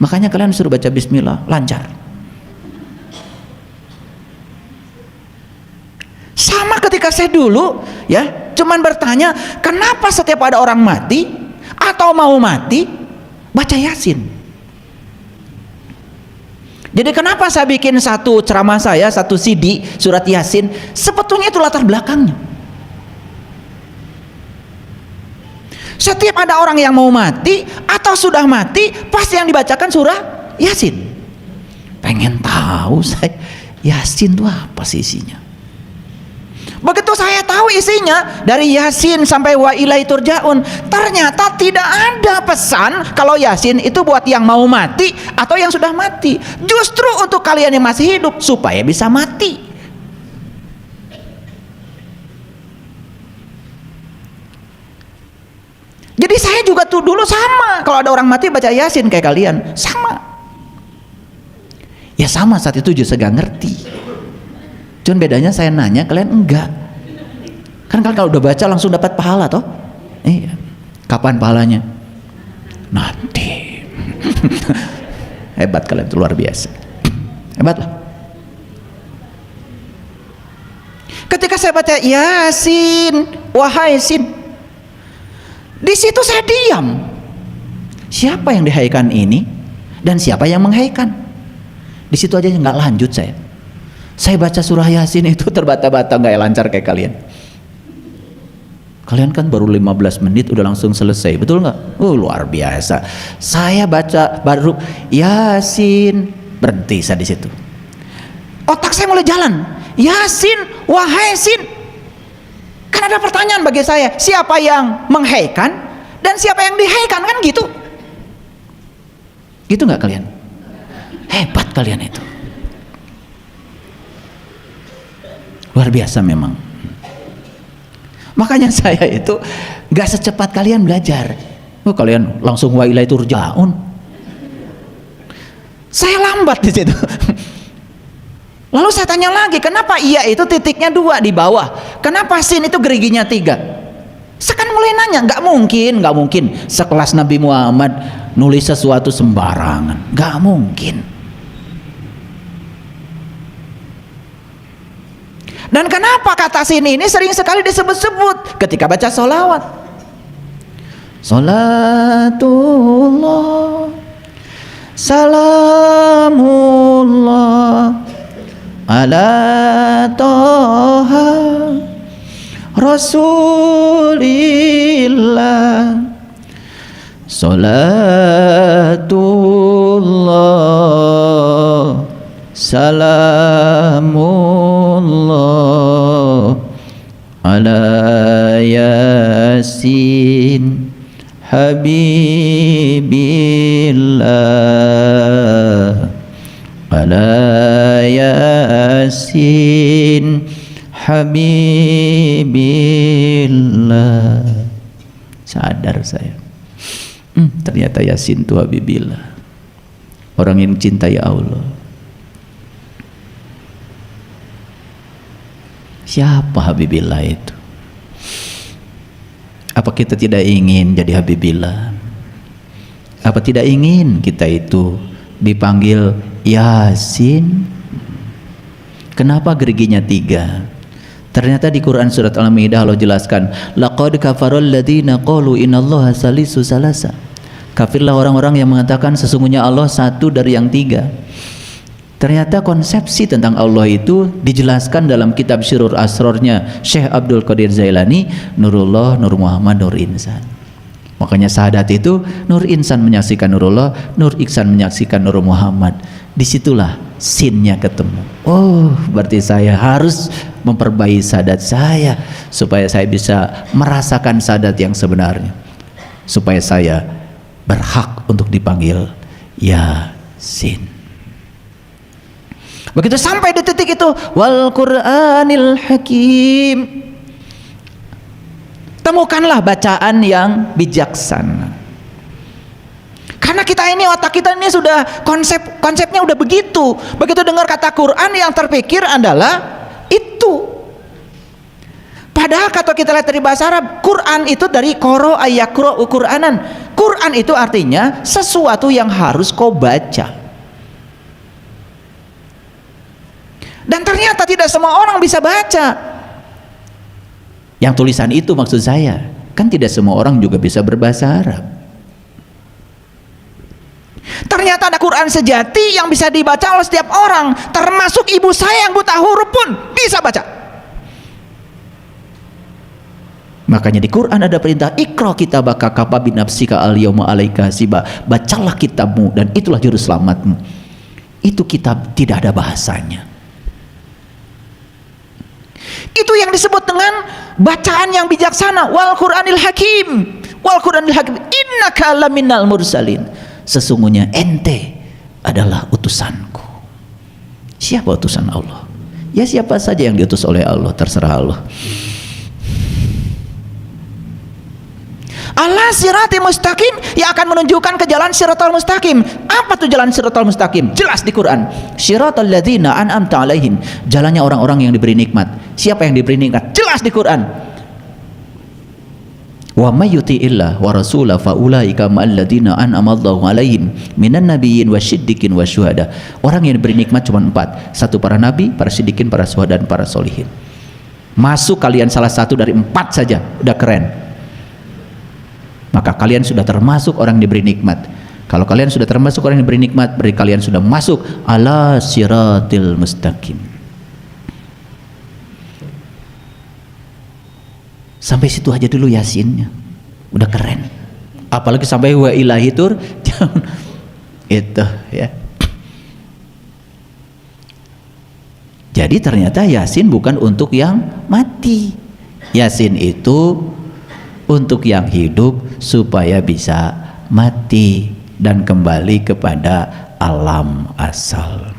Makanya kalian suruh baca bismillah, lancar. Sama ketika saya dulu ya, cuman bertanya, kenapa setiap ada orang mati atau mau mati baca Yasin? Jadi kenapa saya bikin satu ceramah saya, satu CD surat Yasin? Sebetulnya itu latar belakangnya. Setiap ada orang yang mau mati atau sudah mati, pasti yang dibacakan surah Yasin. Pengen tahu saya, Yasin itu apa sih isinya? Begitu saya tahu isinya, dari Yasin sampai wa ilaihi turja'un, ternyata tidak ada pesan kalau Yasin itu buat yang mau mati atau yang sudah mati. Justru untuk kalian yang masih hidup, supaya bisa mati. Jadi saya juga tuh dulu sama, kalau ada orang mati baca Yasin kayak kalian, sama. Ya sama, saat itu juga gak ngerti. Cuman bedanya saya nanya, kalian enggak. Kan kalian kalau udah baca langsung dapat pahala toh? Iya. Kapan pahalanya? Nanti. Hebat kalian, itu luar biasa. Hebat lah. Ketika saya baca Yasin, wahai Sin, di situ saya diam. Siapa yang dihaikan ini dan siapa yang menghaikan? Di situ aja nggak lanjut saya. Saya baca surah Yasin itu terbata-bata, nggak lancar kayak kalian. Kalian kan baru 15 menit udah langsung selesai, betul nggak? Luar biasa. Saya baca baru Yasin, berhenti saya di situ. Otak saya mulai jalan. Yasin, wahai Sin. Kan ada pertanyaan bagi saya, siapa yang menghaikan dan siapa yang dihaikan, kan gitu. Gitu nggak kalian? Hebat kalian itu. Luar biasa memang. Makanya saya itu nggak secepat kalian belajar. Kalian langsung wa ilaihi turja'un. Saya lambat di situ. Lalu saya tanya lagi, kenapa iya itu titiknya 2 di bawah? Kenapa sin itu geriginya 3? Saya kan mulai nanya, nggak mungkin sekelas Nabi Muhammad nulis sesuatu sembarangan, nggak mungkin. Dan kenapa kata sin ini sering sekali disebut-sebut ketika baca sholawat? Salatullah, salamullah ala toha rasulillah, salatullah salamullah ala yasin habibillah, ala yasin habibillah. Sadar saya, ternyata Yasin itu habibillah, orang yang mencintai Allah. Siapa habibillah itu? Apa kita tidak ingin jadi habibillah? Apa tidak ingin kita itu dipanggil Yasin? Kenapa geriginya 3? Ternyata di Quran surat Al-Maidah Allah jelaskan, laqad kafarul ladzina qalu innallaha salisu salasa. Kafirlah orang-orang yang mengatakan sesungguhnya Allah satu dari yang 3. Ternyata konsepsi tentang Allah itu dijelaskan dalam kitab Syirur Asrornya Syekh Abdul Qadir Zailani, Nurullah, Nur Muhammad, Nur Insan. Makanya syahadat itu Nur Insan menyaksikan Nurullah, Nur Iksan menyaksikan Nur Muhammad. Disitulah sinnya ketemu. Oh, berarti saya harus memperbaiki syahadat saya supaya saya bisa merasakan syahadat yang sebenarnya, supaya saya berhak untuk dipanggil Yasin. Begitu sampai di titik itu, wal Qur'anil Hakim, temukanlah bacaan yang bijaksana. Karena kita ini, otak kita ini sudah konsepnya udah begitu. Begitu dengar kata Quran, yang terpikir adalah itu. Padahal kalau kita lihat dari bahasa Arab, Quran itu dari qara ayaqra'u Qur'anan. Quran itu artinya sesuatu yang harus kau baca. Dan ternyata tidak semua orang bisa baca. Yang tulisan itu maksud saya, kan tidak semua orang juga bisa berbahasa Arab. Ternyata ada Quran sejati yang bisa dibaca oleh setiap orang, termasuk ibu saya yang buta huruf pun bisa baca. Makanya di Quran ada perintah, Iqra kitabaka kafa binafsika al-yawma 'alaika hasiba. Bacalah kitabmu dan itulah juru selamatmu. Itu kitab tidak ada bahasanya. Itu yang disebut dengan bacaan yang bijaksana. Wal Qur'anil Hakim, wal Qur'anil Hakim, innaka laminal mursalin. Sesungguhnya ente adalah utusanku. Siapa utusan Allah? Ya siapa saja yang diutus oleh Allah, terserah Allah. Allah sirati mustaqim, yang akan menunjukkan ke jalan siratal mustaqim. Apa tuh jalan siratal mustaqim? Jelas di Quran. Siratal ladzina an'amta alaihim, jalannya orang-orang yang diberi nikmat. Siapa yang diberi nikmat? Jelas di Quran. Wa may yuti'illah wa rasulahu fa ulaika ma'al ladzina an'amallahu alaihim minan nabiyyin wasyiddiqin wasyuhada. Orang yang diberi nikmat cuma 4. 1 para nabi, para siddiqin, para syuhada, dan para solihin. Masuk kalian salah satu dari 4 saja, udah keren. Maka kalian sudah termasuk orang yang diberi nikmat. Kalau kalian sudah termasuk orang yang diberi nikmat, berarti kalian sudah masuk ala siratil mustaqim. Sampai situ aja dulu Yasinnya, udah keren. Apalagi sampai wa ilahi tur itu ya. Jadi ternyata Yasin bukan untuk yang mati. Yasin itu untuk yang hidup supaya bisa mati dan kembali kepada alam asal.